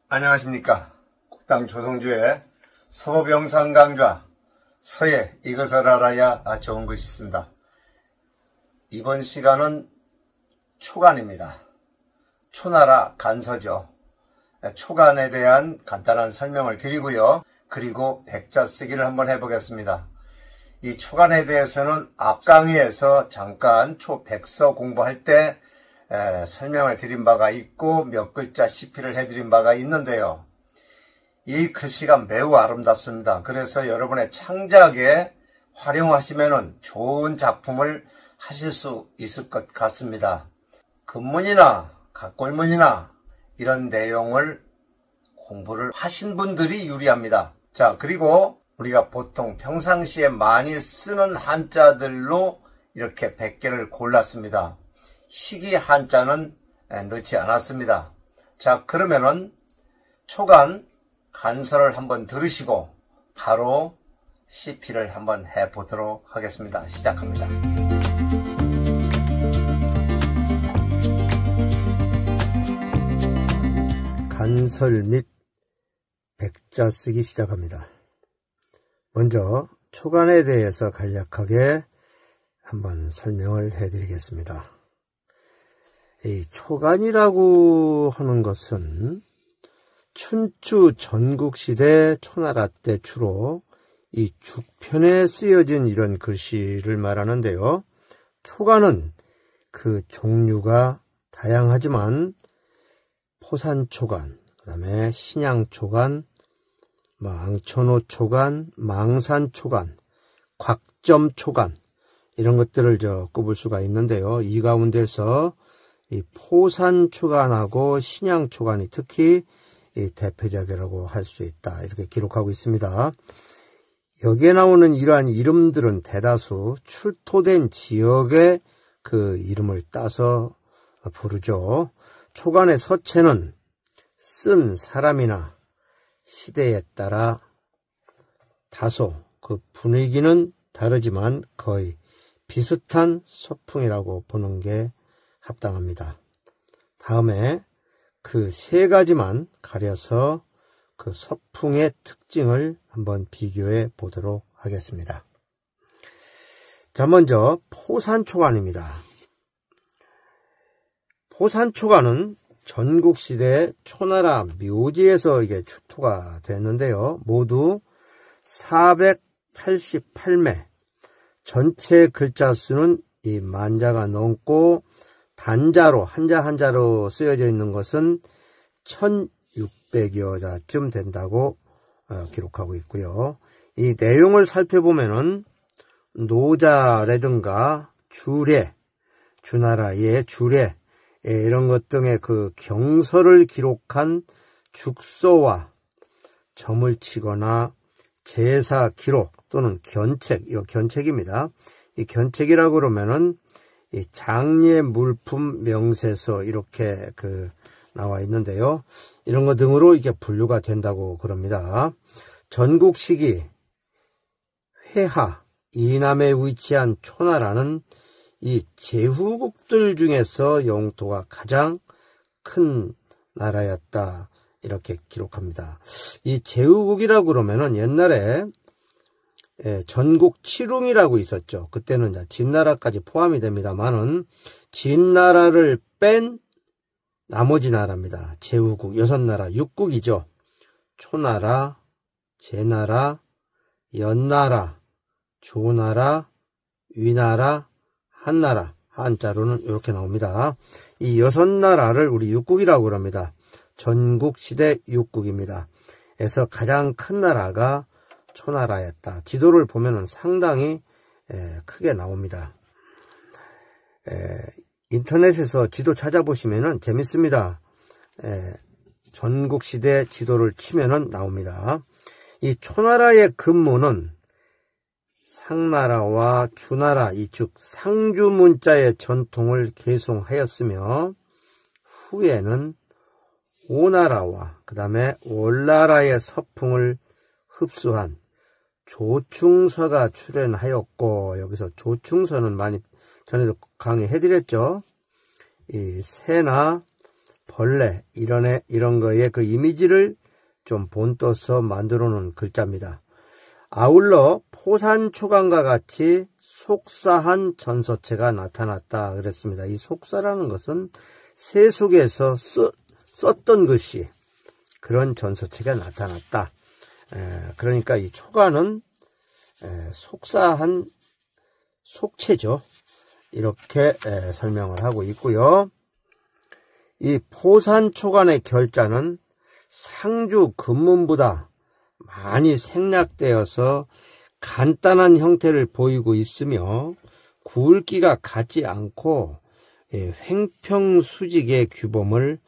안녕하십니까. 국당 조성주의 서법영상 강좌 서예 이것을 알아야 좋은 것이 있습니다. 이번 시간은 초간입니다. 초나라 간서죠. 초간에 대한 간단한 설명을 드리고요. 그리고 백자 쓰기를 한번 해보겠습니다. 이 초간에 대해서는 앞 강의에서 잠깐 초백서 공부할 때 설명을 드린 바가 있고 몇 글자 시피를 해드린 바가 있는데요. 이 글씨가 매우 아름답습니다. 그래서 여러분의 창작에 활용하시면 좋은 작품을 하실 수 있을 것 같습니다. 금문이나 각골문이나 이런 내용을 공부를 하신 분들이 유리합니다. 자, 그리고 우리가 보통 평상시에 많이 쓰는 한자들로 이렇게 100개를 골랐습니다. 희귀 한자는 넣지 않았습니다. 자, 그러면은 초간 간서를 한번 들으시고 바로 시피를 한번 해보도록 하겠습니다. 시작합니다. 간설 및 백자 쓰기 시작합니다. 먼저 초간에 대해서 간략하게 한번 설명을 해드리겠습니다. 이 초간이라고 하는 것은 춘추 전국시대 초나라 때 주로 이 죽편에 쓰여진 이런 글씨를 말하는데요. 초간은 그 종류가 다양하지만 포산초간, 그 다음에 신양초간, 앙천호초간, 망산초간, 곽점초간 이런 것들을 꼽을 수가 있는데요. 이 가운데서 이 포산초간하고 신양초간이 특히 이 대표적이라고 할 수 있다. 이렇게 기록하고 있습니다. 여기에 나오는 이러한 이름들은 대다수 출토된 지역의 그 이름을 따서 부르죠. 초간의 서체는 쓴 사람이나 시대에 따라 다소 그 분위기는 다르지만 거의 비슷한 서풍이라고 보는 게 합당합니다. 다음에 그 세 가지만 가려서 그 서풍의 특징을 한번 비교해 보도록 하겠습니다. 자, 먼저 포산초간입니다. 포산초간은 전국시대 초나라 묘지에서 이게 출토가 됐는데요. 모두 488매, 전체 글자 수는 이 만자가 넘고 단자로 한자 한자로 쓰여져 있는 것은 1600여 자쯤 된다고 기록하고 있고요. 이 내용을 살펴보면은 노자라든가 주례, 주나라의 주례 이런 것 등의 그 경서를 기록한 죽서와 점을 치거나 제사 기록 또는 견책, 이거 견책입니다. 이 견책이라고 그러면은 이 장례 물품 명세서 이렇게 나와 있는데요. 이런 것 등으로 이게 분류가 된다고 그럽니다. 전국 시기 회하 이남에 위치한 초나라는 이 제후국들 중에서 영토가 가장 큰 나라였다. 이렇게 기록합니다. 이 제후국이라고 그러면은 옛날에 전국 칠웅이라고 있었죠. 그때는 진나라까지 포함이 됩니다만은 진나라를 뺀 나머지 나라입니다. 제후국 6나라 6국이죠. 초나라, 제나라, 연나라, 조나라, 위나라, 한나라, 한자로는 이렇게 나옵니다. 이 6나라를 우리 6국이라고 그럽니다. 전국시대 6국입니다. 그래서 가장 큰 나라가 초나라였다. 지도를 보면은 상당히 크게 나옵니다. 인터넷에서 지도 찾아보시면은 재밌습니다. 전국시대 지도를 치면은 나옵니다. 이 초나라의 근무는 상나라와 주나라, 즉 상주문자의 전통을 계승하였으며 후에는 오나라와 그 다음에 월나라의 서풍을 흡수한 조충서가 출현하였고, 여기서 조충서는 많이 전에도 강의해드렸죠. 이 세나 벌레 이런 거에 그 이미지를 좀 본떠서 만들어 놓은 글자입니다. 아울러 포산초간과 같이 속사한 전서체가 나타났다 그랬습니다. 이 속사라는 것은 세속에서 썼던 글씨, 그런 전서체가 나타났다. 그러니까 이 초간은 속사한 속체죠. 이렇게 설명을 하고 있고요. 이 포산초간의 결자는 상주 금문보다 많이 생략되어서 간단한 형태를 보이고 있으며 굵기가 같지 않고 횡평수직의 규범을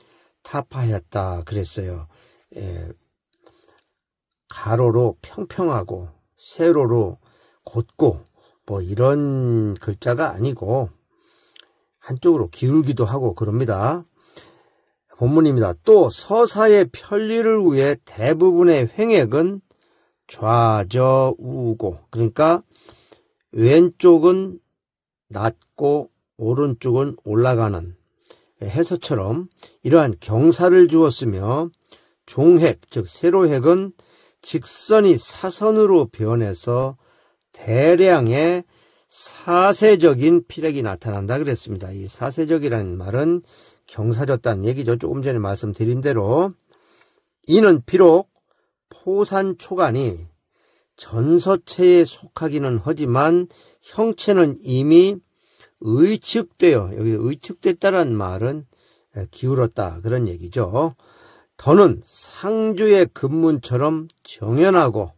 타파하였다 그랬어요. 가로로 평평하고 세로로 곧고 뭐 이런 글자가 아니고 한쪽으로 기울기도 하고 그럽니다. 본문입니다. 또 서사의 편리를 위해 대부분의 횡액은 좌저우고, 그러니까 왼쪽은 낮고 오른쪽은 올라가는 해서처럼 이러한 경사를 주었으며 종획, 즉 세로획은 직선이 사선으로 변해서 대량의 사세적인 필액이 나타난다 그랬습니다. 이 사세적이라는 말은 경사졌다는 얘기죠. 조금 전에 말씀드린 대로. 이는 비록 포산초간이 전서체에 속하기는 하지만 형체는 이미 의축되어, 여기 의축됐다는 말은 기울었다 그런 얘기죠. 더는 상주의 금문처럼 정연하고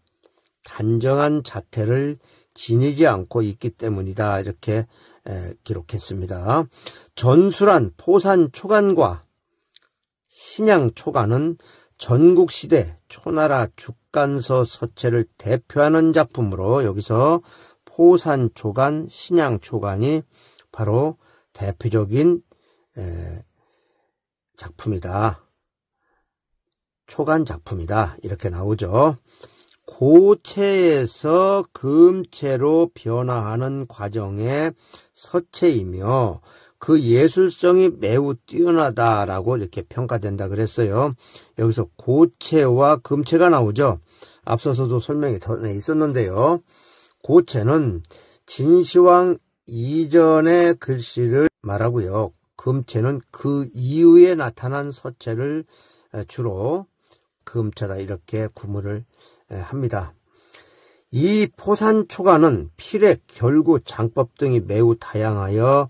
단정한 자태를 지니지 않고 있기 때문이다 이렇게 기록했습니다. 전술한 포산초간과 신양초간은 전국시대 초나라 죽간서 서체를 대표하는 작품으로 여기서 포산초간, 신양초간이 바로 대표적인 작품이다. 초간 작품이다. 이렇게 나오죠. 고체에서 금체로 변화하는 과정의 서체이며 그 예술성이 매우 뛰어나다라고 이렇게 평가된다 그랬어요. 여기서 고체와 금체가 나오죠. 앞서서도 설명이 전에 있었는데요. 고체는 진시황 이전의 글씨를 말하고요. 금체는 그 이후에 나타난 서체를 주로 금체다 이렇게 구분을 합니다. 이 포산초간은 필액, 결구, 장법 등이 매우 다양하여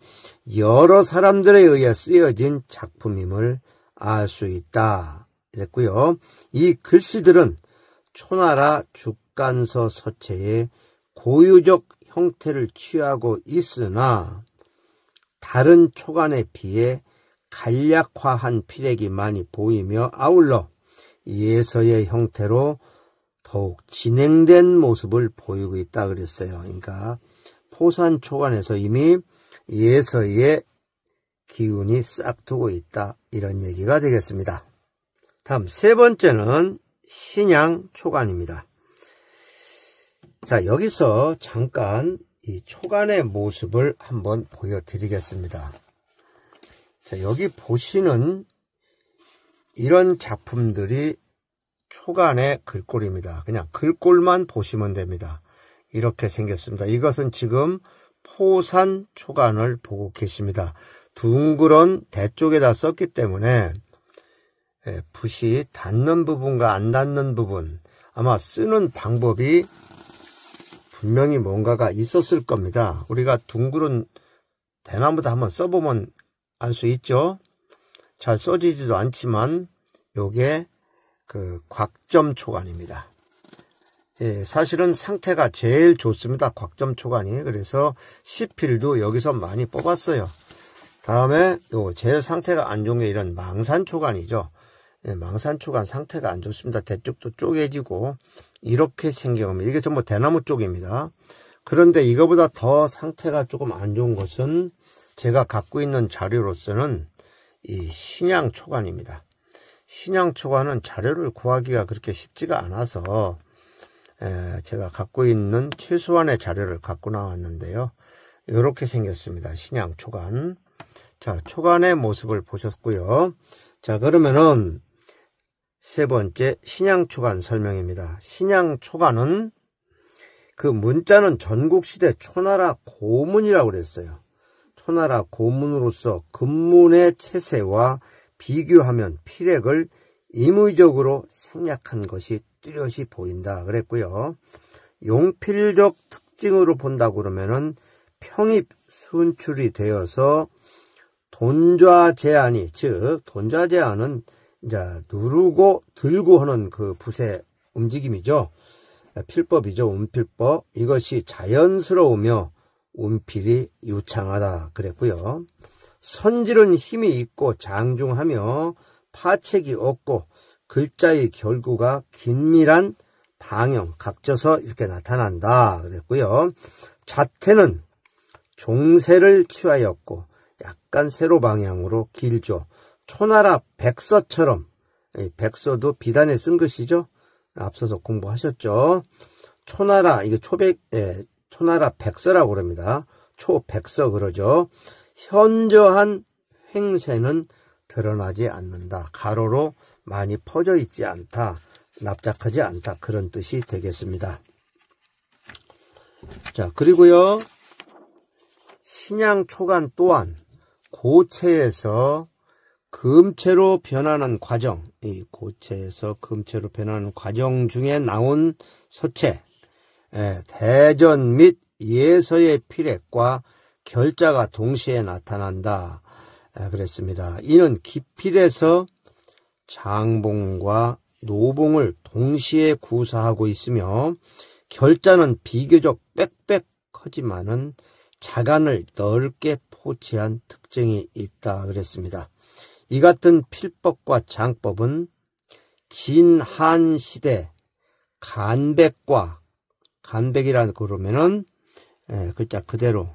여러 사람들에 의해 쓰여진 작품임을 알 수 있다 이랬고요. 이 글씨들은 초나라 죽간서 서체의 고유적 형태를 취하고 있으나 다른 초간에 비해 간략화한 필액이 많이 보이며 아울러 예서의 형태로 더욱 진행된 모습을 보이고 있다 그랬어요. 그러니까 포산초간에서 이미 예서의 기운이 싹 두고 있다 이런 얘기가 되겠습니다. 다음 세 번째는 신양초간입니다. 자, 여기서 잠깐 이 초간의 모습을 한번 보여드리겠습니다. 자, 여기 보시는 이런 작품들이 초간의 글꼴입니다. 그냥 글꼴만 보시면 됩니다. 이렇게 생겼습니다. 이것은 지금 포산 초간을 보고 계십니다. 둥그런 대쪽에다 썼기 때문에 붓이 닿는 부분과 안 닿는 부분, 아마 쓰는 방법이 분명히 뭔가가 있었을 겁니다. 우리가 둥그런 대나무다 한번 써보면 알 수 있죠. 잘 써지지도 않지만 요게 그 곽점 초간입니다. 사실은 상태가 제일 좋습니다. 곽점 초간이. 그래서 시필도 여기서 많이 뽑았어요. 다음에 요 제일 상태가 안 좋은 게 이런 망산 초간이죠. 망산 초간 상태가 안 좋습니다. 대쪽도 쪼개지고 이렇게 생겨갑니다. 이게 전부 대나무 쪽입니다. 그런데 이거보다 더 상태가 조금 안 좋은 것은 제가 갖고 있는 자료로서는 이 신양 초간입니다. 신양 초간은 자료를 구하기가 그렇게 쉽지가 않아서 제가 갖고 있는 최소한의 자료를 갖고 나왔는데요. 이렇게 생겼습니다. 신양 초간. 자, 초간의 모습을 보셨고요. 자, 그러면은 세 번째 신양초간 설명입니다. 신양초간은 그 문자는 전국시대 초나라 고문이라고 그랬어요. 초나라 고문으로서 금문의 체세와 비교하면 필액을 임의적으로 생략한 것이 뚜렷이 보인다 그랬고요. 용필적 특징으로 본다고 그러면은 평입 순출이 되어서 돈좌제안이, 즉 돈좌제안은 이제 누르고 들고 하는 그 붓의 움직임이죠. 필법이죠. 운필법. 이것이 자연스러우며 운필이 유창하다 그랬고요. 선질은 힘이 있고 장중하며 파책이 없고 글자의 결구가 긴밀한 방형, 각져서 이렇게 나타난다 그랬고요. 자태는 종세를 취하였고 약간 세로 방향으로 길죠. 초나라 백서처럼, 백서도 비단에 쓴 것이죠. 앞서서 공부하셨죠. 초나라, 이게 초나라 백서라고 그럽니다. 초백서 그러죠. 현저한 횡세는 드러나지 않는다. 가로로 많이 퍼져 있지 않다. 납작하지 않다. 그런 뜻이 되겠습니다. 자, 그리고요. 신양초간 또한 고체에서 금체로 변하는 과정, 이 고체에서 금체로 변하는 과정 중에 나온 서체, 대전 및 예서의 필액과 결자가 동시에 나타난다 그랬습니다. 이는 기필에서 장봉과 노봉을 동시에 구사하고 있으며 결자는 비교적 빽빽하지만은 자간을 넓게 포치한 특징이 있다 그랬습니다. 이 같은 필법과 장법은 진한 시대 간백이라는 그러면은 글자 그대로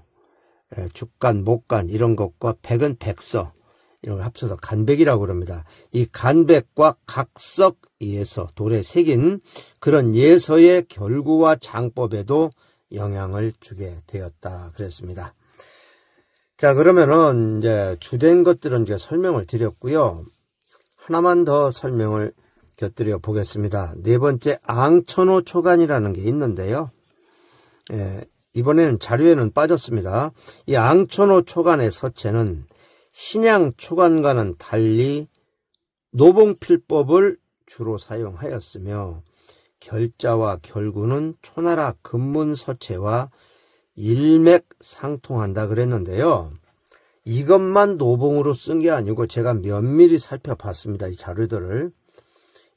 죽간, 목간 이런 것과 백은 백서 이런 걸 합쳐서 간백이라고 그럽니다. 이 간백과 각석 예서 돌에 새긴 그런 예서의 결구와 장법에도 영향을 주게 되었다 그랬습니다. 자, 그러면은 이제 주된 것들은 이제 설명을 드렸고요. 하나만 더 설명을 곁들여 보겠습니다. 네 번째 앙천호 초간이라는 게 있는데요. 이번에는 자료에는 빠졌습니다. 이 앙천호 초간의 서체는 신양 초간과는 달리 노봉필법을 주로 사용하였으며 결자와 결구는 초나라 금문 서체와 일맥상통한다 그랬는데요. 이것만 노봉으로 쓴 게 아니고 제가 면밀히 살펴봤습니다. 이 자료들을.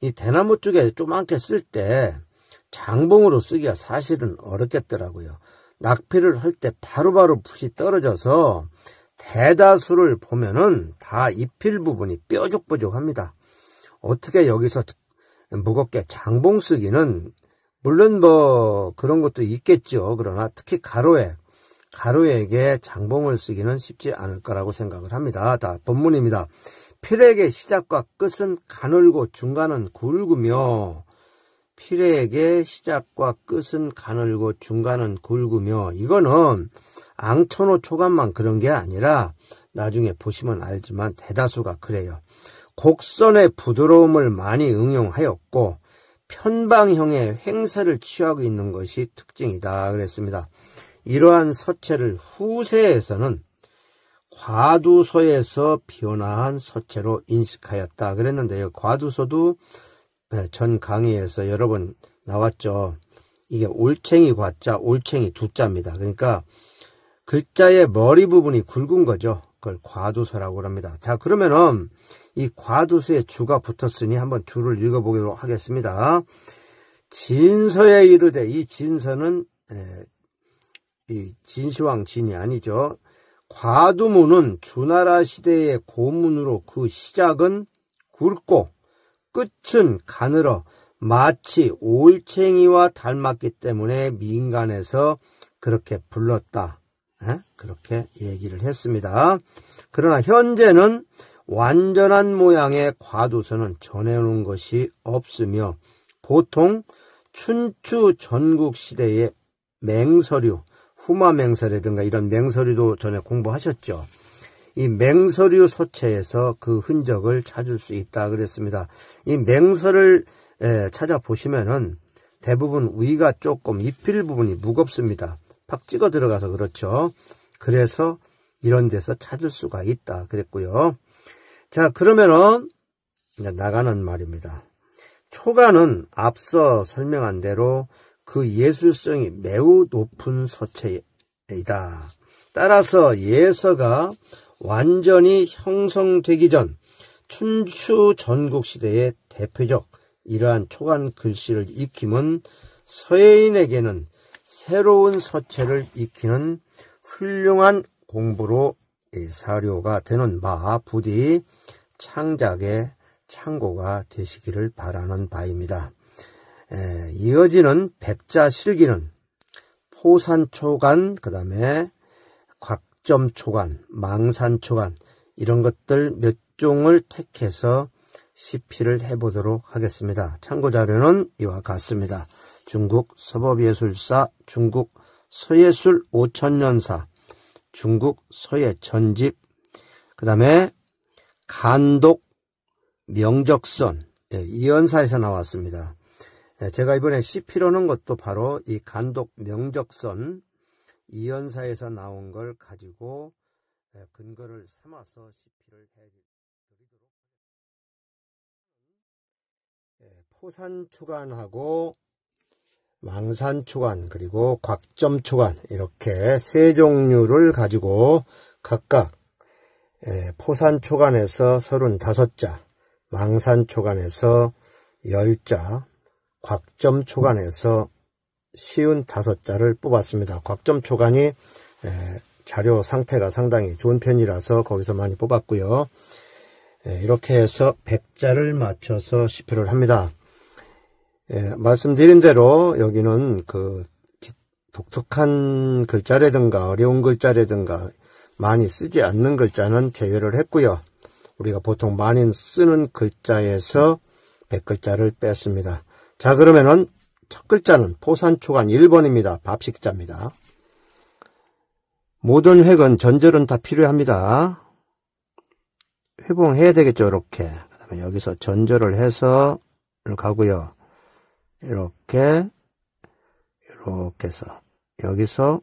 이 대나무 쪽에 조그맣게 쓸 때 장봉으로 쓰기가 사실은 어렵겠더라고요. 낙필을 할 때 바로바로 붓이 떨어져서 대다수를 보면은 다 잎필 부분이 뾰족뾰족합니다. 어떻게 여기서 무겁게 장봉 쓰기는 물론 뭐 그런 것도 있겠죠. 그러나 특히 가로에게 장봉을 쓰기는 쉽지 않을 거라고 생각을 합니다. 다 본문입니다. 필액의 시작과 끝은 가늘고 중간은 굵으며 필액의 시작과 끝은 가늘고 중간은 굵으며 이거는 앙천호 초간만 그런 게 아니라 나중에 보시면 알지만 대다수가 그래요. 곡선의 부드러움을 많이 응용하였고 편방형의 횡세를 취하고 있는 것이 특징이다 그랬습니다. 이러한 서체를 후세에서는 과두소에서 변화한 서체로 인식하였다 그랬는데요. 과두소도 전 강의에서 여러 번 나왔죠. 이게 올챙이 과자, 올챙이 두자입니다. 그러니까 글자의 머리 부분이 굵은 거죠. 그걸 과두소라고 합니다. 자, 그러면은 이 과두소에 주가 붙었으니 한번 주를 읽어보도록 하겠습니다. 진서에 이르되, 이 진서는 이 진시황 진이 아니죠. 과두문은 주나라 시대의 고문으로 그 시작은 굵고 끝은 가늘어 마치 올챙이와 닮았기 때문에 민간에서 그렇게 불렀다. 그렇게 얘기를 했습니다. 그러나 현재는 완전한 모양의 과두서는 전해오는 것이 없으며 보통 춘추 전국 시대의 맹서류, 후마맹서라든가 이런 맹서류도 전에 공부하셨죠. 이 맹서류 소체에서 그 흔적을 찾을 수 있다 그랬습니다. 이 맹서를 찾아보시면은 대부분 위가 조금 잎필 부분이 무겁습니다. 팍 찍어 들어가서 그렇죠. 그래서 이런 데서 찾을 수가 있다 그랬고요. 자, 그러면은 이제 나가는 말입니다. 초가는 앞서 설명한 대로 그 예술성이 매우 높은 소체이다. 따라서 예서가 완전히 형성되기 전 춘추 전국시대의 대표적 이러한 초간 글씨를 익힘은 서예인에게는 새로운 서체를 익히는 훌륭한 공부로 사료가 되는 바 부디 창작의 참고가 되시기를 바라는 바입니다. 이어지는 백자실기는 포산초간, 그 다음에 곽점초간, 망산초간 이런 것들 몇 종을 택해서 시피를 해보도록 하겠습니다. 참고자료는 이와 같습니다. 중국 서법예술사, 중국 서예술 5000년사, 중국 서예전집, 그 다음에 간독 명적선, 이연사에서 나왔습니다. 제가 이번에 시피로 넣은 것도 바로 이 간독 명적선 이연사에서 나온 걸 가지고 근거를 삼아서 시피를 해드리도록 하겠습니다. 포산초간하고 망산초간 그리고 곽점초간 이렇게 세 종류를 가지고 각각 포산초간에서 35자, 망산초간에서 10자, 곽점초간에서 55자를 뽑았습니다. 곽점초간이 자료 상태가 상당히 좋은 편이라서 거기서 많이 뽑았고요. 이렇게 해서 100자를 맞춰서 시표를 합니다. 말씀드린 대로 여기는 그 독특한 글자라든가 어려운 글자라든가 많이 쓰지 않는 글자는 제외를 했고요. 우리가 보통 많이 쓰는 글자에서 100글자를 뺐습니다. 자, 그러면은 첫 글자는 포산초간 1번입니다. 밥식자입니다. 모든 획은 전절은 다 필요합니다. 회봉해야 되겠죠. 이렇게. 그 다음에 여기서 전절을 해서 이렇게 가고요. 이렇게 해서 여기서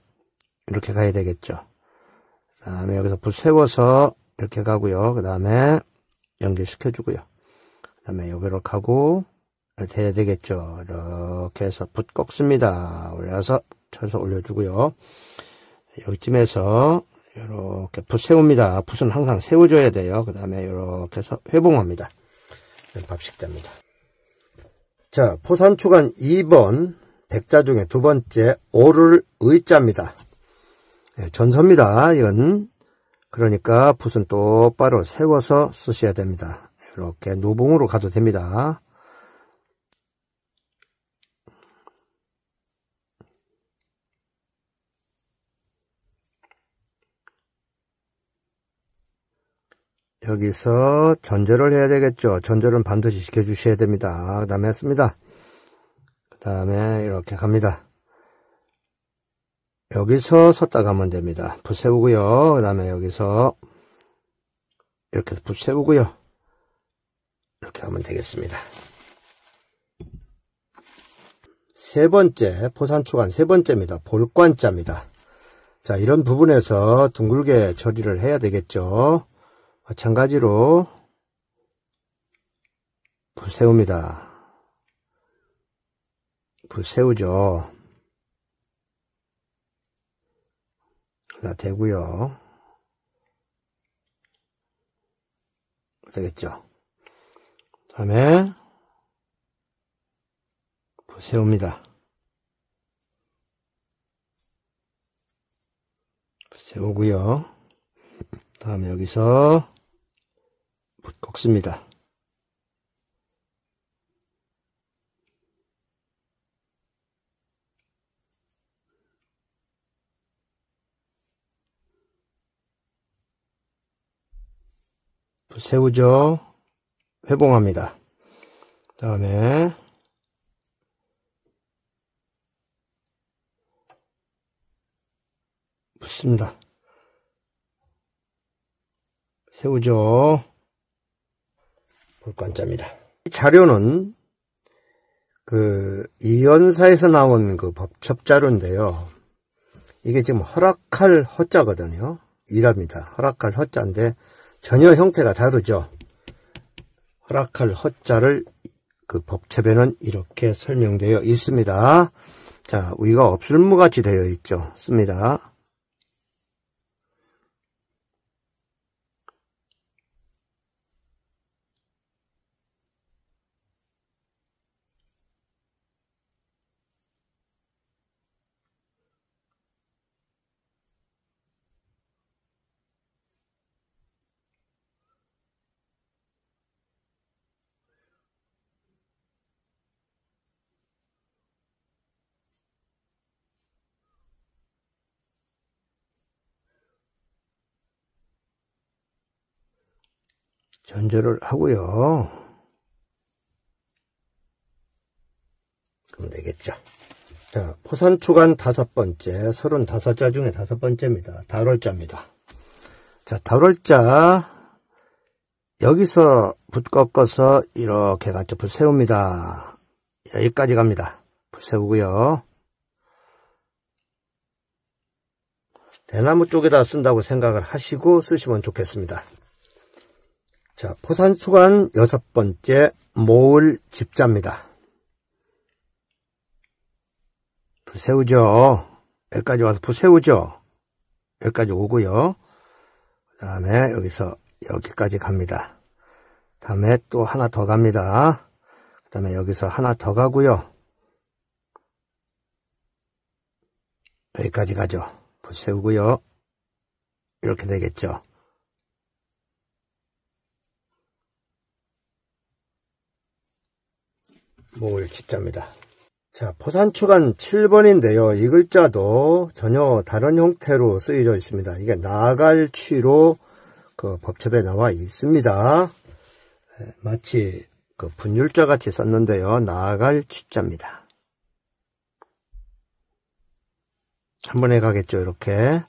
이렇게 가야 되겠죠. 그 다음에 여기서 붓 세워서 이렇게 가고요. 그 다음에 연결시켜 주고요. 그 다음에 여기로 가고 이렇게 해야 되겠죠. 이렇게 해서 붓 꺾습니다. 올려서 쳐서 올려주고요. 여기쯤에서 이렇게 붓 세웁니다. 붓은 항상 세워줘야 돼요. 그 다음에 이렇게 해서 회봉합니다. 밥식자입니다. 자, 포산초간 2번 백자 중에 두 번째 오를 의자입니다. 전서입니다. 이건 그러니까 붓은 똑바로 세워서 쓰셔야 됩니다. 이렇게 누봉으로 가도 됩니다. 여기서 전절을 해야 되겠죠. 전절은 반드시 시켜주셔야 됩니다. 그 다음에 했습니다. 그 다음에 이렇게 갑니다. 여기서 섰다 가면 됩니다. 붓 세우고요. 그 다음에 여기서 이렇게 붓 세우고요. 이렇게 하면 되겠습니다. 세 번째, 포산초간 세 번째입니다. 볼관자입니다. 자, 이런 부분에서 둥글게 처리를 해야 되겠죠. 마찬가지로 붓 세웁니다. 붓 세우죠. 다 되고요. 되겠죠. 다음에 붓 세웁니다. 붓 세우고요. 다음에 여기서 붓 꺾습니다. 붓 세우죠. 회봉합니다. 다음에 붓습니다. 세우죠. 볼관자입니다. 이 자료는 이연사에서 나온 법첩 자료인데요. 이게 지금 허락할 허자거든요. 이랍니다. 허락할 허자인데 전혀 형태가 다르죠. 허락할 허자를 법첩에는 이렇게 설명되어 있습니다. 자, 위가 없을무같이 되어 있죠. 씁니다. 전제를 하고요. 그럼 되겠죠. 자, 포산초간 5번째, 35자 중에 5번째입니다. 달월자입니다. 자, 달월자, 여기서 붓 꺾어서 이렇게 같이 붓 세웁니다. 여기까지 갑니다. 붓 세우고요. 대나무 쪽에다 쓴다고 생각을 하시고 쓰시면 좋겠습니다. 자, 포산초간 6번째, 모을 집자입니다. 붓 세우죠. 여기까지 와서 붓 세우죠. 여기까지 오고요. 그 다음에 여기서 여기까지 갑니다. 다음에 또 하나 더 갑니다. 그 다음에 여기서 하나 더 가고요. 여기까지 가죠. 붓 세우고요. 이렇게 되겠죠. 모을 집자입니다. 자, 포산초간 7번인데요. 이 글자도 전혀 다른 형태로 쓰여져 있습니다. 이게 나갈취로 법첩에 나와 있습니다. 마치 분율자 같이 썼는데요. 나갈취자입니다. 한 번에 가겠죠. 이렇게.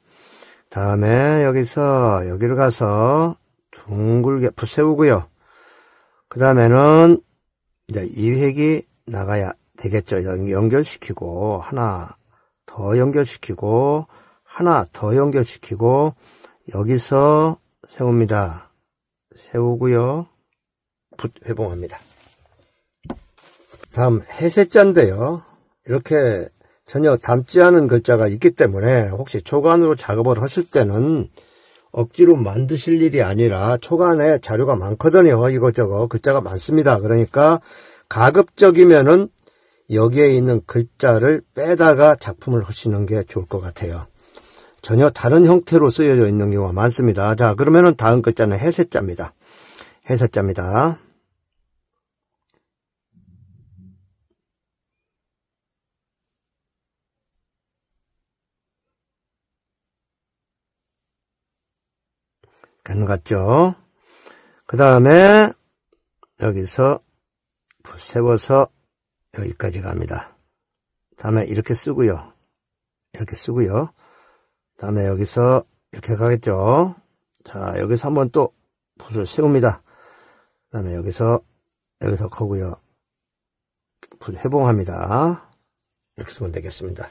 다음에 여기서 여기를 가서 둥글게 붓 세우고요. 그 다음에는 이제 이 획이 나가야 되겠죠. 연결시키고 하나 더 연결시키고 하나 더 연결시키고 여기서 세웁니다. 세우고요. 붓 회봉합니다. 다음 해세자인데요. 이렇게 전혀 닮지 않은 글자가 있기 때문에 혹시 초간으로 작업을 하실 때는 억지로 만드실 일이 아니라 초간에 자료가 많거든요. 이것저것 글자가 많습니다. 그러니까 가급적이면은 여기에 있는 글자를 빼다가 작품을 하시는 게 좋을 것 같아요. 전혀 다른 형태로 쓰여져 있는 경우가 많습니다. 자, 그러면은 다음 글자는 해세자입니다. 해세자입니다. 같죠? 그 다음에 여기서 붓 세워서 여기까지 갑니다. 다음에 이렇게 쓰고요. 이렇게 쓰고요. 다음에 여기서 이렇게 가겠죠? 자, 여기서 한번 또 붓을 세웁니다. 그 다음에 여기서 가고요. 붓 회봉합니다. 이렇게 쓰면 되겠습니다.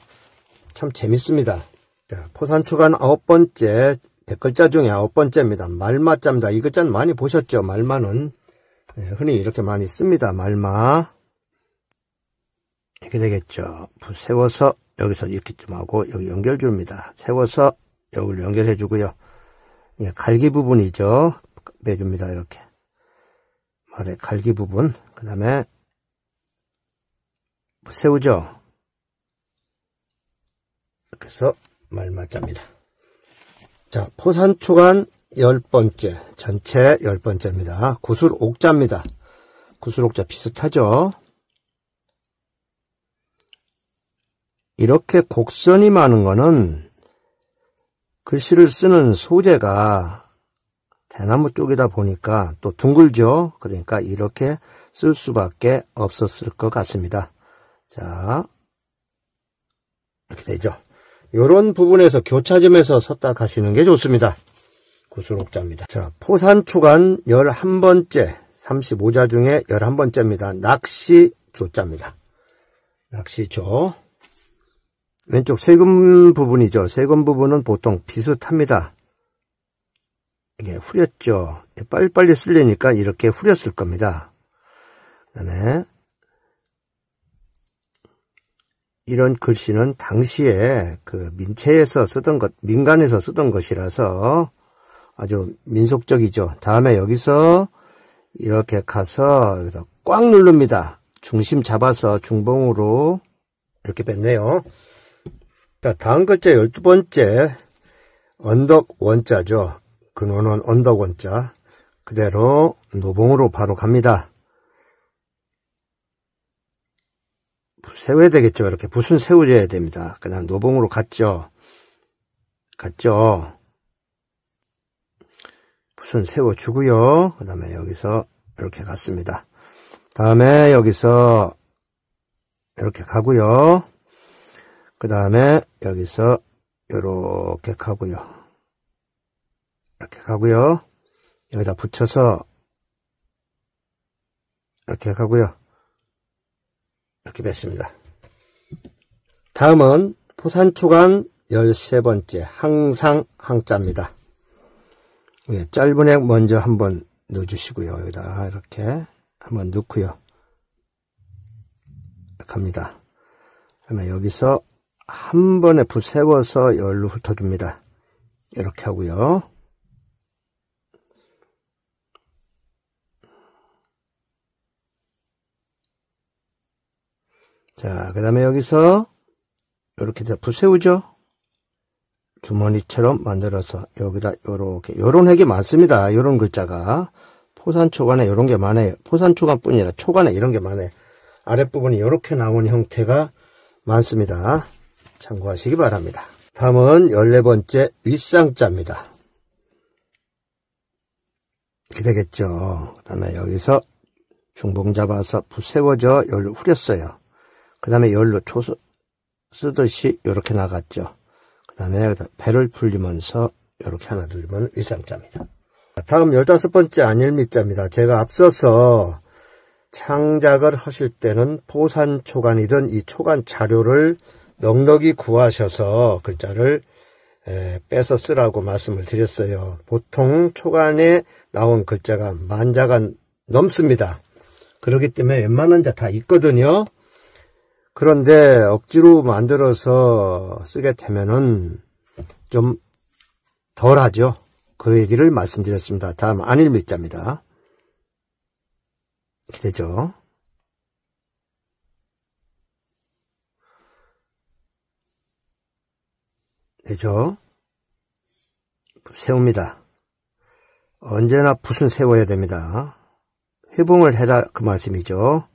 참 재밌습니다. 자, 포산초간 9번째, 100글자 중에 9번째입니다. 말마자입니다. 이 글자는 많이 보셨죠? 말마는 흔히 이렇게 많이 씁니다. 말마. 이렇게 되겠죠. 붓 세워서 여기서 이렇게 좀 하고 여기 연결줍니다. 세워서 여기를 연결해 주고요. 이게 갈기 부분이죠. 빼줍니다. 이렇게 말의 갈기 부분. 그 다음에 붓 세우죠. 이렇게 해서 말마자입니다. 자, 포산초간 10번째, 전체 10번째입니다. 구술옥자입니다. 구술옥자 비슷하죠? 이렇게 곡선이 많은 거는 글씨를 쓰는 소재가 대나무 쪽이다 보니까 또 둥글죠? 그러니까 이렇게 쓸 수밖에 없었을 것 같습니다. 자, 이렇게 되죠. 이런 부분에서 교차점에서 섰다 가시는 게 좋습니다. 구수록자입니다. 자, 포산초간 11번째, 35자 중에 11번째입니다. 낚시조자입니다. 낚시조. 왼쪽 세금 부분이죠. 세금 부분은 보통 비슷합니다. 이게 후렸죠. 빨리빨리 쓰려니까 이렇게 후렸을 겁니다. 그 다음에 이런 글씨는 당시에 그 민체에서 쓰던 것, 민간에서 쓰던 것이라서 아주 민속적이죠. 다음에 여기서 이렇게 가서 여기서 꽉 누릅니다. 중심 잡아서 중봉으로 이렇게 뺐네요. 자, 다음 글자 12번째 언덕 원자죠. 근원은 언덕 원자. 그대로 노봉으로 바로 갑니다. 세워야 되겠죠. 이렇게 붓은 세워줘야 됩니다. 그다음 노봉으로 갔죠. 붓은 세워주고요. 그 다음에 여기서 이렇게 갔습니다. 다음에 여기서 이렇게 가고요. 그 다음에 여기서 이렇게 가고요. 이렇게 가고요. 여기다 붙여서 이렇게 가고요. 이렇게 뺐습니다. 다음은 포산초간 13번째 항상 항자입니다. 위에 짧은 액 먼저 한번 넣어주시고요. 여기다 이렇게 한번 넣고요. 갑니다. 그러면 여기서 한 번에 붓 세워서 열로 훑어줍니다. 이렇게 하고요. 자, 그 다음에 여기서 이렇게 붓 세우죠. 주머니처럼 만들어서 여기다 요런 핵이 많습니다. 요런 글자가 포산초간에 요런 게 많아요. 포산초간뿐이 아니라 초간에 이런 게 많아요. 아랫부분이 이렇게 나온 형태가 많습니다. 참고하시기 바랍니다. 다음은 14번째 윗상자입니다. 이렇게 되겠죠. 그 다음에 여기서 중봉 잡아서 붓 세워져 열로 후렸어요. 그 다음에 열로 초소 쓰듯이 이렇게 나갔죠. 그 다음에 배를 풀리면서 이렇게 하나 돌리면 윗상자입니다. 다음 15번째 안일미자입니다. 제가 앞서서 창작을 하실 때는 포산초간이든 이 초간 자료를 넉넉히 구하셔서 글자를 빼서 쓰라고 말씀을 드렸어요. 보통 초간에 나온 글자가 10,000자가 넘습니다. 그렇기 때문에 웬만한 자 다 있거든요. 그런데 억지로 만들어서 쓰게 되면은 좀 덜하죠. 그 얘기를 말씀드렸습니다. 다음 안일미자입니다. 이렇게 되죠. 세웁니다. 언제나 붓은 세워야 됩니다. 회봉을 해라 그 말씀이죠.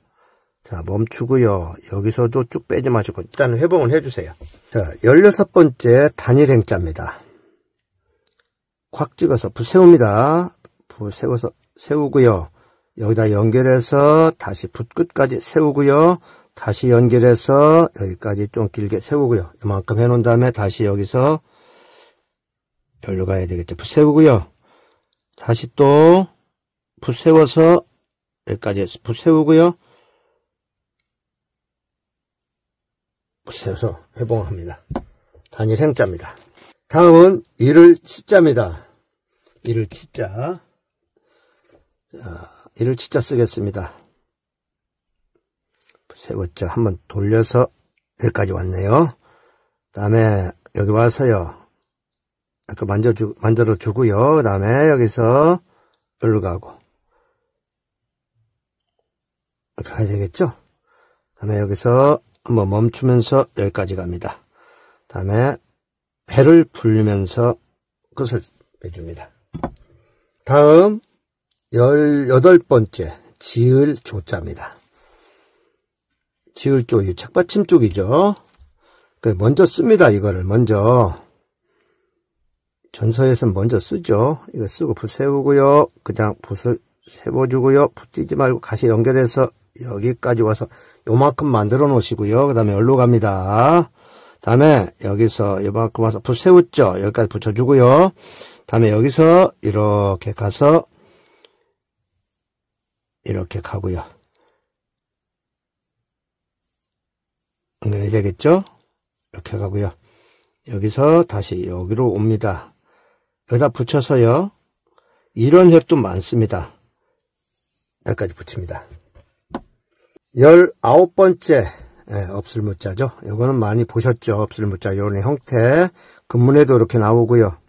자, 멈추고요. 여기서도 쭉 빼지 마시고 일단 회봉을 해주세요. 자, 16번째 단일행자입니다. 콱 찍어서 붓 세웁니다. 붓 세워서 세우고요. 여기다 연결해서 다시 붓 끝까지 세우고요. 다시 연결해서 여기까지 좀 길게 세우고요. 이만큼 해놓은 다음에 다시 여기서 여기로 가야 되겠죠. 붓 세우고요. 다시 또 붓 세워서 여기까지 붓 세우고요. 붓 세워서 회봉합니다. 단일행자입니다. 다음은 이를 치자입니다. 이를 치자. 자, 이를 치자 쓰겠습니다. 세웠죠. 한번 돌려서 여기까지 왔네요. 그 다음에 여기 와서요. 이렇게 만들어 주고요. 그 다음에 여기서 여기로 가고. 이렇게 가야 되겠죠? 그 다음에 여기서 한번 멈추면서 여기까지 갑니다. 그 다음에 배를 불리면서 끝을 빼줍니다. 다음 18번째 지을 조자입니다. 지을 조, 이 책받침 쪽이죠. 먼저 씁니다. 이거를 먼저 전서에서는 먼저 쓰죠. 이거 쓰고 붓 세우고요. 그냥 붓을 세워주고요. 붓 띄지 말고 가시 연결해서 여기까지 와서 요만큼 만들어 놓으시고요. 그 다음에 여기로 갑니다. 다음에 여기서 요만큼 와서 붓 세웠죠. 여기까지 붙여주고요. 다음에 여기서 이렇게 가서 이렇게 가고요. 연결이 되겠죠? 이렇게 가고요. 여기서 다시 여기로 옵니다. 여기다 붙여서요. 이런 획도 많습니다. 여기까지 붙입니다. 19번째 업슬무자죠. 이거는 많이 보셨죠. 업슬무자 이런 형태. 금문에도 이렇게 나오고요.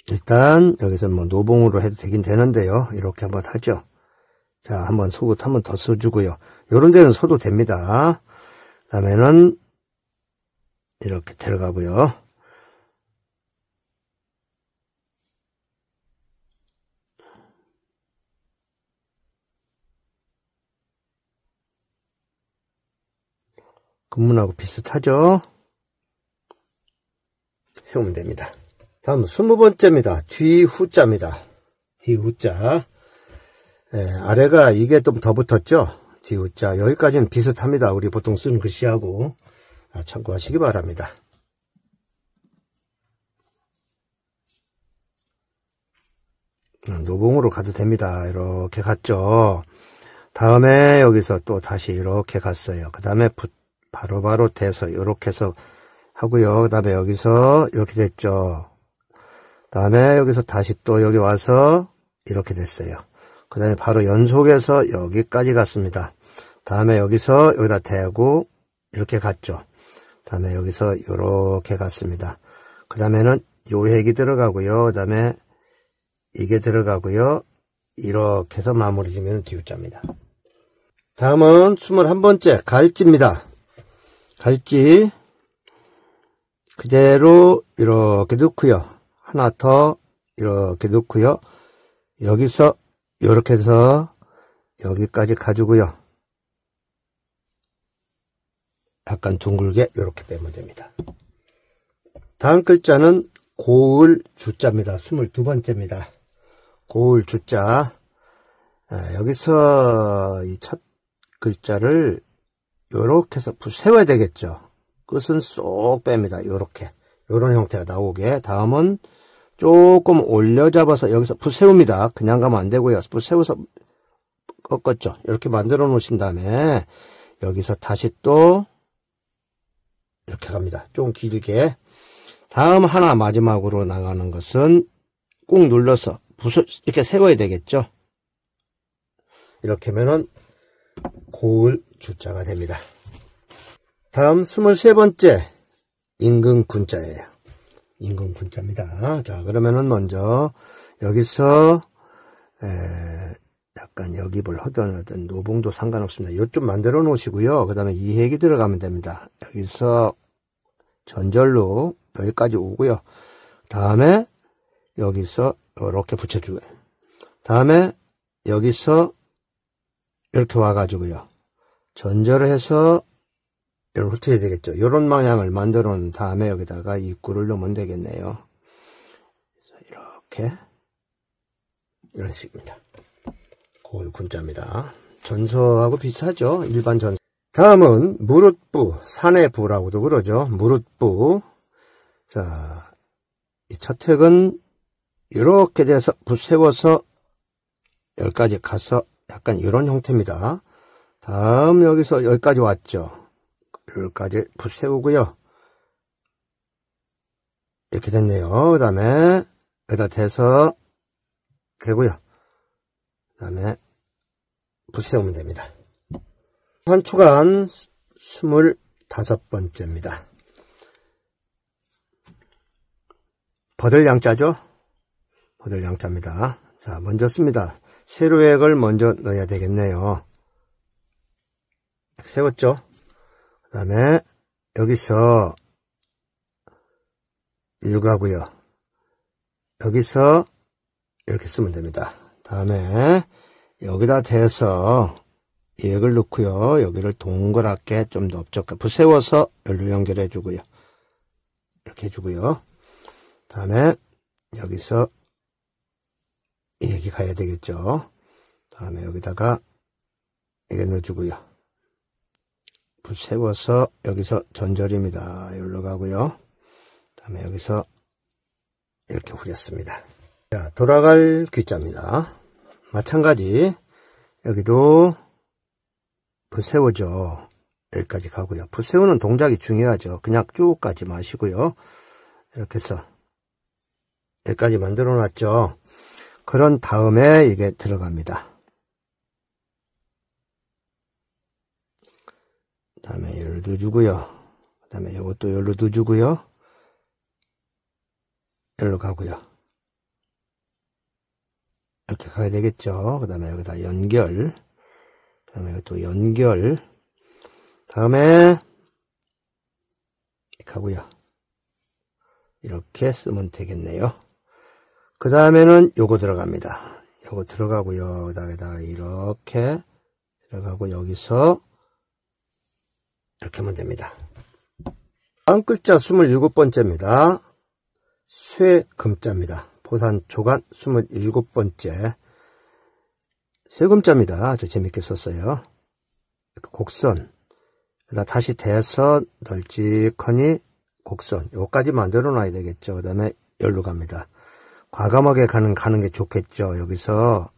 일단 여기서 뭐 노봉으로 해도 되긴 되는데요. 이렇게 한번 하죠. 자, 한번 속옷 한번 더 써주고요. 요런 데는 써도 됩니다. 그 다음에는 이렇게 들어가고요. 금문하고 비슷하죠? 세우면 됩니다. 다음 20번째입니다. 뒤후자입니다. 뒤후자. 아래가 이게 좀 더 붙었죠? 뒤후자. 여기까지는 비슷합니다. 우리 보통 쓰는 글씨하고. 참고하시기 바랍니다. 노봉으로 가도 됩니다. 이렇게 갔죠. 다음에 여기서 또 다시 이렇게 갔어요. 그 다음에 바로바로 대서 이렇게 해서 하고요. 그 다음에 여기서 이렇게 됐죠. 다음에 여기서 다시 또 여기 와서 이렇게 됐어요. 그 다음에 바로 연속해서 여기까지 갔습니다. 다음에 여기서 여기다 대고 이렇게 갔죠. 다음에 여기서 이렇게 갔습니다. 그 다음에는 요 획이 들어가고요. 그 다음에 이게 들어가고요. 이렇게 해서 마무리 지면 뒤우자입니다. 다음은 21번째 갈지입니다. 갈지 그대로 이렇게 넣고요. 하나 더 이렇게 넣고요. 여기서 이렇게 해서 여기까지 가지고요. 약간 둥글게 이렇게 빼면 됩니다. 다음 글자는 고을 주자입니다. 22번째입니다. 고을 주자. 여기서 이 첫 글자를 요렇게 해서 세워야 되겠죠. 끝은 쏙 뺍니다. 요렇게. 요런 형태가 나오게. 다음은 조금 올려 잡아서 여기서 붓세웁니다. 그냥 가면 안 되고요. 붓세워서 꺾었죠. 이렇게 만들어 놓으신 다음에 여기서 다시 또 이렇게 갑니다. 좀 길게. 다음 하나 마지막으로 나가는 것은 꾹 눌러서 붓을 이렇게 세워야 되겠죠. 이렇게 하면은 고을 주자가 됩니다. 다음 23번째 임금군자예요. 임금군자입니다. 자, 그러면은 먼저 여기서 약간 여깁을 하든 노봉도 상관없습니다. 요쪽 만들어 놓으시고요. 그 다음에 이획이 들어가면 됩니다. 여기서 전절로 여기까지 오고요. 다음에 여기서 이렇게 붙여주고요. 다음에 여기서 이렇게 와가지고요. 전절을 해서 이렇게 훑어야 되겠죠. 이런 방향을 만들어 놓은 다음에 여기다가 입구를 넣으면 되겠네요. 그래서 이렇게 이런 식입니다. 고을 군자입니다. 전서하고 비슷하죠. 일반 전서. 다음은 무릇부, 산의 부라고도 그러죠. 무릇부. 자, 이 첫 획은 이렇게 돼서 붓 세워서 여기까지 가서 약간 이런 형태입니다. 다음 여기서 여기까지 왔죠. 여기까지 붓 세우고요. 이렇게 됐네요. 그 다음에 여기다 대서 되고요. 그 다음에 붓 세우면 됩니다. 한초간 25번째입니다. 버들 양자죠? 버들 양자입니다. 자, 먼저 씁니다. 세로획을 먼저 넣어야 되겠네요. 세웠죠? 그 다음에 여기서 일가고요. 여기서 이렇게 쓰면 됩니다. 다음에 여기다 대서 획을 넣고요. 여기를 동그랗게 좀 넓적하게 부세워서 열로 연결해 주고요. 이렇게 해주고요. 다음에 여기서 획이 가야 되겠죠. 다음에 여기다가 이게 넣어주고요. 붓 세워서 여기서 전절입니다. 여기로 가고요. 그 다음에 여기서 이렇게 후렸습니다. 자, 돌아갈 귀자입니다. 마찬가지 여기도 붓 세우죠. 여기까지 가고요. 붓 세우는 동작이 중요하죠. 그냥 쭉 가지 마시고요. 이렇게 해서 여기까지 만들어 놨죠. 그런 다음에 이게 들어갑니다. 그 다음에 여기로 넣어주고요. 그 다음에 이것도 여기로 넣어주고요. 여기로 가고요. 이렇게 가야 되겠죠. 그 다음에 여기다 연결. 그 다음에 또 연결. 다음에 가고요. 이렇게 쓰면 되겠네요. 그 다음에는 요거 들어갑니다. 요거 들어가고요. 여기다가 이렇게 들어가고 여기서 이렇게 하면 됩니다. 다음 글자 27번째입니다. 쇠금자입니다. 보산 초간 27번째. 세 금자입니다. 아주 재밌게 썼어요. 곡선. 다시 대서 널찍하니 곡선. 요까지 만들어 놔야 되겠죠. 그 다음에 열로 갑니다. 과감하게 가는 게 좋겠죠. 여기서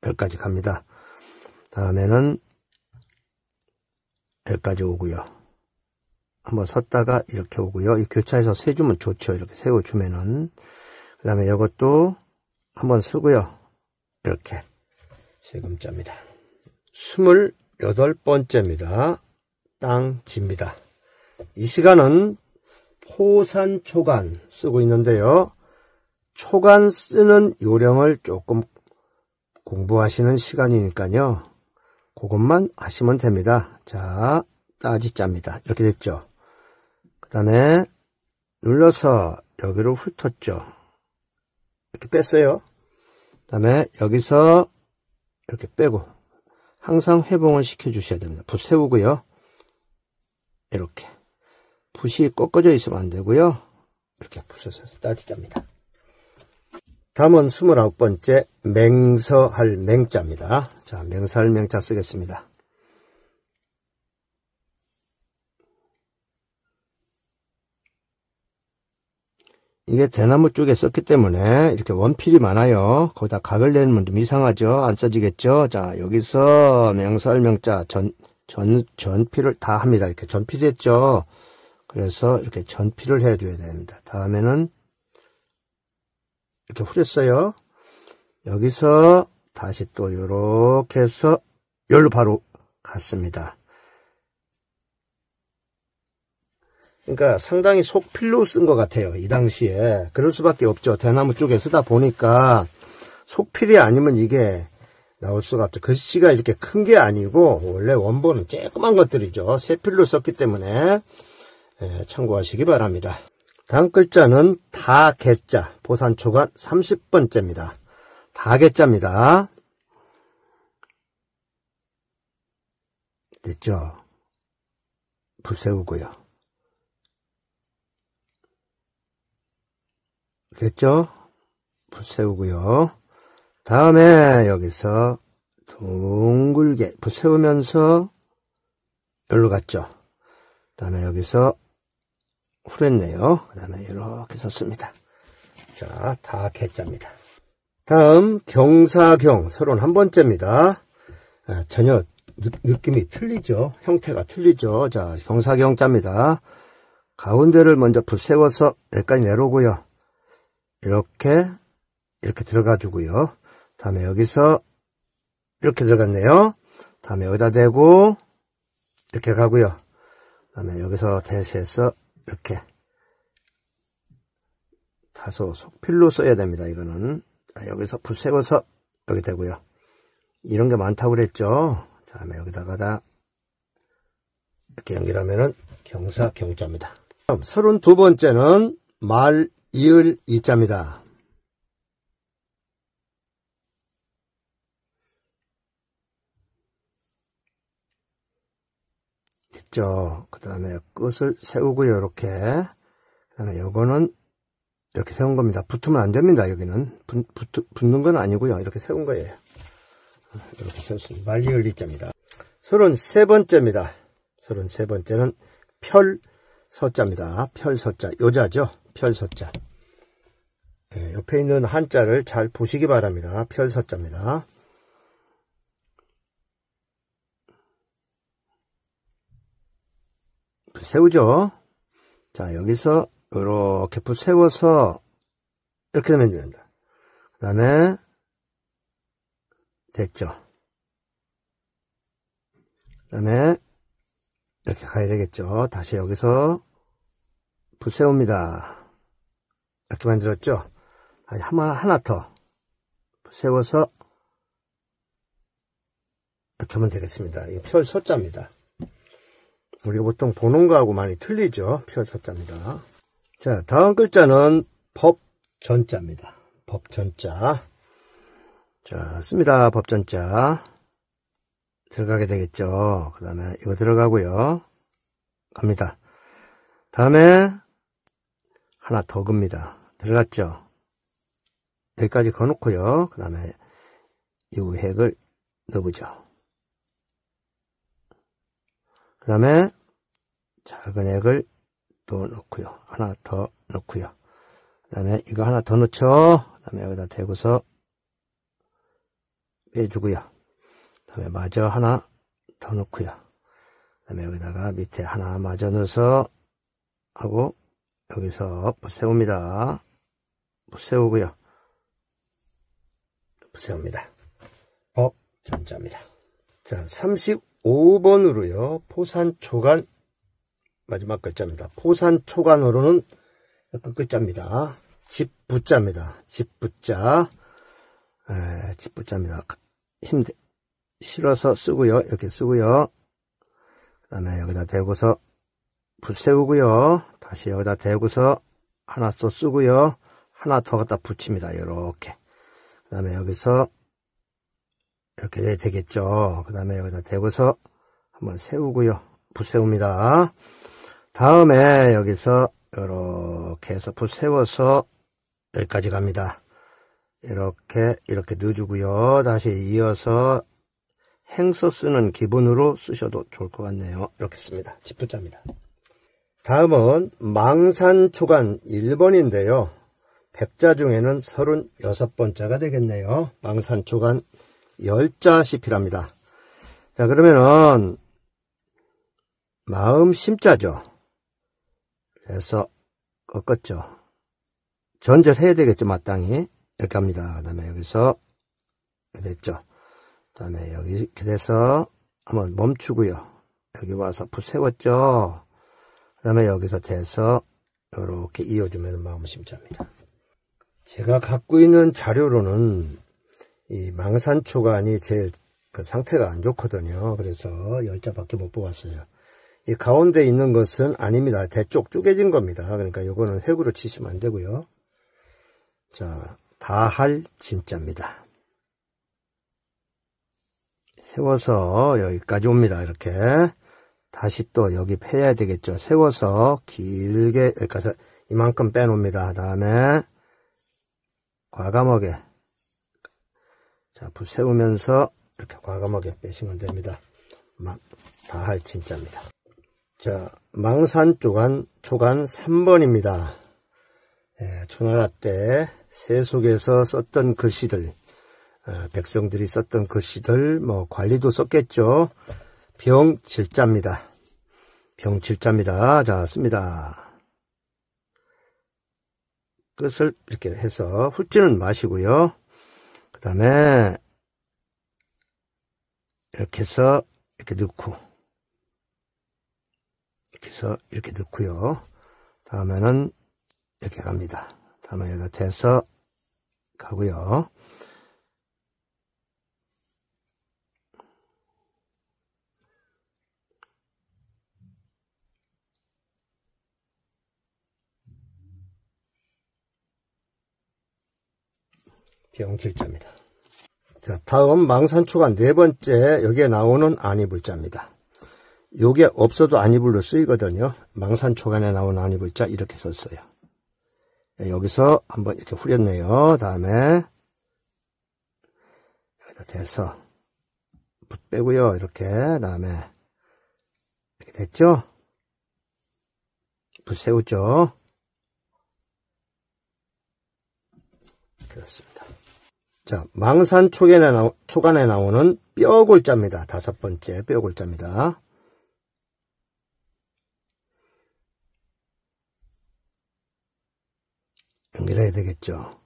여기까지 갑니다. 다음에는 여기까지 오고요. 한번 섰다가 이렇게 오고요. 이 교차해서 세주면 좋죠. 이렇게 세워주면은. 그 다음에 이것도 한번 쓰고요. 이렇게 세금자입니다. 28번째입니다. 땅지입니다. 이 시간은 포산 초간 쓰고 있는데요. 초간 쓰는 요령을 조금 공부하시는 시간이니까요. 그것만 하시면 됩니다. 자, 따지자입니다. 이렇게 됐죠. 그 다음에 눌러서 여기로 훑었죠. 이렇게 뺐어요. 그 다음에 여기서 이렇게 빼고 항상 회봉을 시켜 주셔야 됩니다. 붓 세우고요. 이렇게 붓이 꺾어져 있으면 안 되고요. 이렇게 붓을 따지자입니다. 다음은 29번째 맹서할 맹자입니다. 자, 맹서할 맹자 쓰겠습니다. 이게 대나무 쪽에 썼기 때문에 이렇게 원필이 많아요. 거기다 각을 내면 좀 이상하죠. 안 써지겠죠. 자, 여기서 맹서할 맹자 전필을 다 합니다. 이렇게 전필했죠. 그래서 이렇게 전필을 해줘야 됩니다. 다음에는 이렇게 후렸어요. 여기서 다시 또 이렇게 해서 여기로 바로 갔습니다. 그러니까 상당히 속필로 쓴 것 같아요. 이 당시에. 그럴 수밖에 없죠. 대나무 쪽에 쓰다 보니까 속필이 아니면 이게 나올 수가 없죠. 글씨가 이렇게 큰 게 아니고 원래 원본은 조그만 것들이죠. 세필로 썼기 때문에 참고하시기 바랍니다. 다음 글자는 다개자, 보산초간 30번째입니다. 다개자입니다. 됐죠? 붓 세우고요. 됐죠? 붓 세우고요. 다음에 여기서 둥글게 붓 세우면서 여기로 갔죠. 다음에 여기서 후렸네요. 그 다음에 이렇게 썼습니다. 자, 다개자입니다. 다음 경사경 31번째입니다. 전혀 느낌이 틀리죠. 형태가 틀리죠. 자, 경사경자입니다. 가운데를 먼저 붓 세워서 여기까지 내려오고요. 이렇게 들어가 주고요. 다음에 여기서 이렇게 들어갔네요. 다음에 여기다 대고 이렇게 가고요. 다음에 여기서 대시해서 이렇게 다소 속필로 써야 됩니다. 이거는 여기서 붓 세워서 여기 대고요. 이런 게 많다고 그랬죠. 다음에 여기다가 이렇게 연결하면은 경사경자입니다. 다음 32번째는 말 이을 이자입니다. 됐죠. 그 다음에 끝을 세우고요. 이렇게. 그 다음에 요거는 이렇게 세운 겁니다. 붙으면 안 됩니다. 여기는. 붙는 건 아니고요. 이렇게 세운 거예요. 이렇게 세웠습니다. 말 이을 이자입니다. 33번째입니다. 33번째는 펼서자입니다. 펼서자, 요자죠. 펼서자. 예, 옆에 있는 한자를 잘 보시기 바랍니다. 펼서자입니다. 세우죠. 자, 여기서 이렇게 붓 세워서 이렇게 되면 됩니다. 그 다음에 됐죠. 그 다음에 이렇게 가야 되겠죠. 다시 여기서 붓 세웁니다. 이렇게 만들었죠. 다시 하나 더 세워서 이렇게 하면 되겠습니다. 이게 펼서자입니다. 우리가 보통 보는 거하고 많이 틀리죠. 펼서자입니다. 자, 다음 글자는 법전자입니다. 법전자. 자, 씁니다. 법전자. 들어가게 되겠죠. 그 다음에 이거 들어가고요. 갑니다. 다음에 하나 더 겁니다. 들어갔죠. 여기까지 거놓고요. 그 다음에 이 획을 넣어보죠. 그 다음에 작은 획을 또 넣고요. 하나 더 넣고요. 그 다음에 이거 하나 더 넣죠. 그 다음에 여기다 대고서 빼주고요. 그 다음에 마저 하나 더 넣고요. 그 다음에 여기다가 밑에 하나 마저 넣어서 하고 여기서 세웁니다. 세우고요. 세웁니다. 법전자입니다. 자, 35번으로요. 포산초간 마지막 글자입니다. 포산초간으로는 끝글자입니다. 집부자입니다. 집부자. 집부자입니다. 실어서 쓰고요. 이렇게 쓰고요. 그 다음에 여기다 대고서 붓 세우고요. 다시 여기다 대고서 하나 또 쓰고요. 하나 더 갖다 붙입니다. 이렇게. 그 다음에 여기서 이렇게 되겠죠. 그 다음에 여기다 대고서 한번 세우고요. 붓 세웁니다. 다음에 여기서 이렇게 해서 붓 세워서 여기까지 갑니다. 이렇게 넣어주고요. 다시 이어서 행서 쓰는 기본으로 쓰셔도 좋을 것 같네요. 이렇게 씁니다. 집부자입니다. 다음은 망산초간 1번인데요. 100자 중에는 36번자가 되겠네요. 망산초간 10자 시필합니다. 자, 그러면은 마음 심자죠. 그래서 꺾었죠. 전절해야 되겠죠. 마땅히. 이렇게 합니다. 그 다음에 여기서 됐죠. 그 다음에 여기 이렇게 돼서 한번 멈추고요. 여기 와서 붓 세웠죠. 그 다음에 여기서 돼서 이렇게 이어주면 마음 심자입니다. 제가 갖고 있는 자료로는 이 망산초간이 제일 그 상태가 안 좋거든요. 그래서 10자밖에 못 뽑았어요. 이 가운데 있는 것은 아닙니다. 대쪽 쪼개진 겁니다. 그러니까 요거는 획으로 치시면 안 되고요. 자, 다할 진자입니다. 세워서 여기까지 옵니다. 이렇게. 다시 또 여기 패야 되겠죠. 세워서 길게 여기까지 이만큼 빼놓습니다. 다음에 과감하게 자, 붓 세우면서 이렇게 과감하게 빼시면 됩니다. 다할 진자입니다. 자, 망산초간 3번입니다. 초나라 때 세속에서 썼던 글씨들, 백성들이 썼던 글씨들, 관리도 썼겠죠. 병질자입니다. 병질자입니다. 자, 씁니다. 끝을 이렇게 해서 훑지는 마시고요. 그 다음에 이렇게 해서 이렇게 넣고, 이렇게 해서 이렇게 넣고요. 다음에는 이렇게 갑니다. 다음에 여기다 대서 가고요. 병질자입니다. 자, 다음 망산초간 4번째 여기에 나오는 안이불자입니다. 요게 없어도 안이불로 쓰이거든요. 망산초간에 나오는 안이불자 이렇게 썼어요. 여기서 한번 이렇게 후렸네요. 다음에 여기다 대서 붓 빼고요. 이렇게 다음에 됐죠? 붓 세우죠? 그렇습니다. 자, 망산 초간에 나오는 뼈골자입니다. 5번째 뼈골자입니다. 연결해야 되겠죠.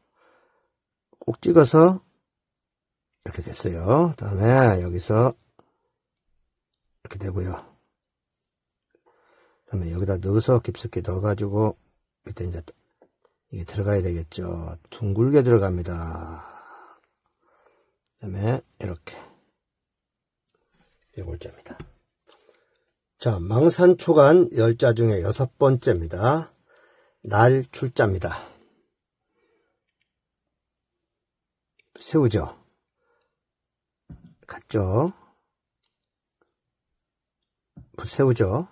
꼭 찍어서 이렇게 됐어요. 그 다음에 여기서 이렇게 되고요. 그 다음에 여기다 넣어서 깊숙이 넣어가지고 밑에 이제 이게 들어가야 되겠죠. 둥글게 들어갑니다. 그 다음에 이렇게 뼈골자입니다. 자, 망산초간 10자 중에 6번째입니다. 날출자입니다. 세우죠. 갔죠. 붓 세우죠.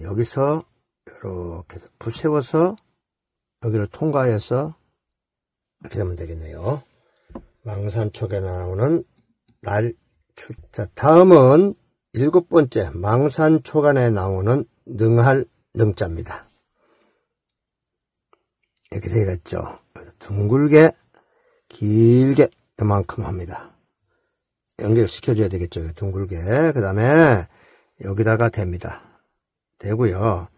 여기서 이렇게 붓 세워서 여기를 통과해서 이렇게 되면 되겠네요. 망산초에 나오는 날출자. 다음은 7번째 망산초간에 나오는 능할 능자입니다. 이렇게 되겠죠. 둥글게 길게 이만큼 합니다. 연결시켜줘야 되겠죠. 둥글게. 그 다음에 여기다가 댑니다. 되고요.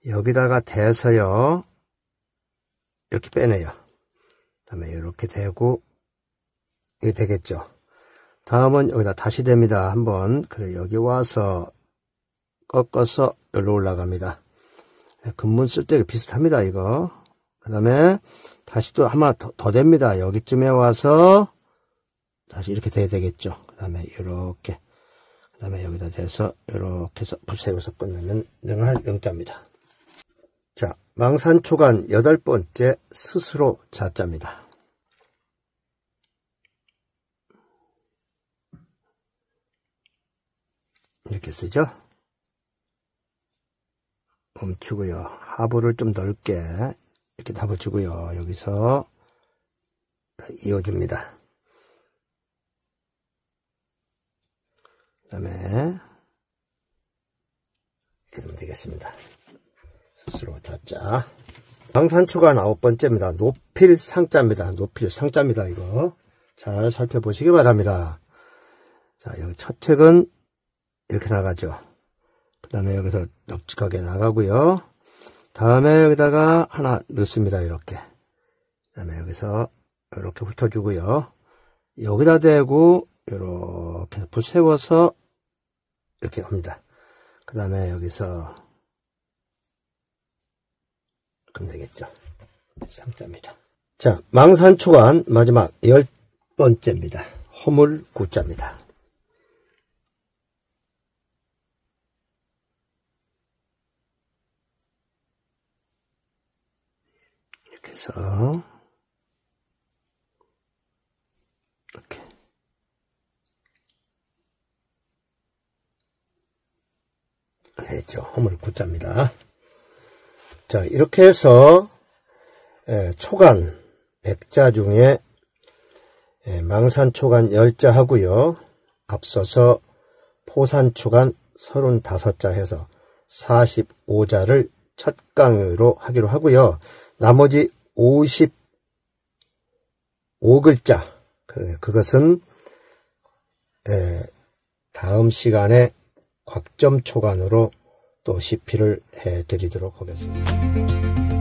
여기다가 대서요. 이렇게 빼내요. 그 다음에 이렇게 대고 이게 되겠죠. 다음은 여기다 다시 댑니다. 한번. 그래 여기 와서 꺾어서 여기로 올라갑니다. 근문 쓸 때 비슷합니다. 이거. 그 다음에 다시 또 하나 더 됩니다. 여기쯤에 와서 다시 이렇게 돼야 되겠죠. 그 다음에 이렇게, 그 다음에 여기다 대서 이렇게 해서 붓 세워서 끝내면 능할 능자입니다. 자, 망산초간 8번째 스스로 자자입니다. 이렇게 쓰죠. 멈추고요. 하부를 좀 넓게 이렇게 잡아주고요. 여기서 이어줍니다. 그 다음에 이렇게 되면 되겠습니다. 스스로 자자. 망산초간 9번째입니다. 노필상자입니다. 노필상자입니다. 이거 잘 살펴보시기 바랍니다. 자, 여기 첫 획은 이렇게 나가죠. 그 다음에 여기서 넉넉하게 나가고요. 다음에 여기다가 하나 넣습니다. 이렇게. 그 다음에 여기서 이렇게 훑어주고요. 여기다 대고 이렇게 붓 세워서 이렇게 합니다. 그 다음에 여기서 그럼 되겠죠. 상자입니다. 자, 망산초간 마지막 10번째입니다. 허물구자입니다. 이렇게 해서 이렇게 했죠. 허물구자입니다. 자, 이렇게 해서 초간 100자 중에 망산초간 10자 하고요. 앞서서 포산초간 35자 해서 45자를 첫 강의로 하기로 하고요. 나머지 55글자 그것은 다음 시간에 곽점초간으로 또 시피를 해드리도록 하겠습니다.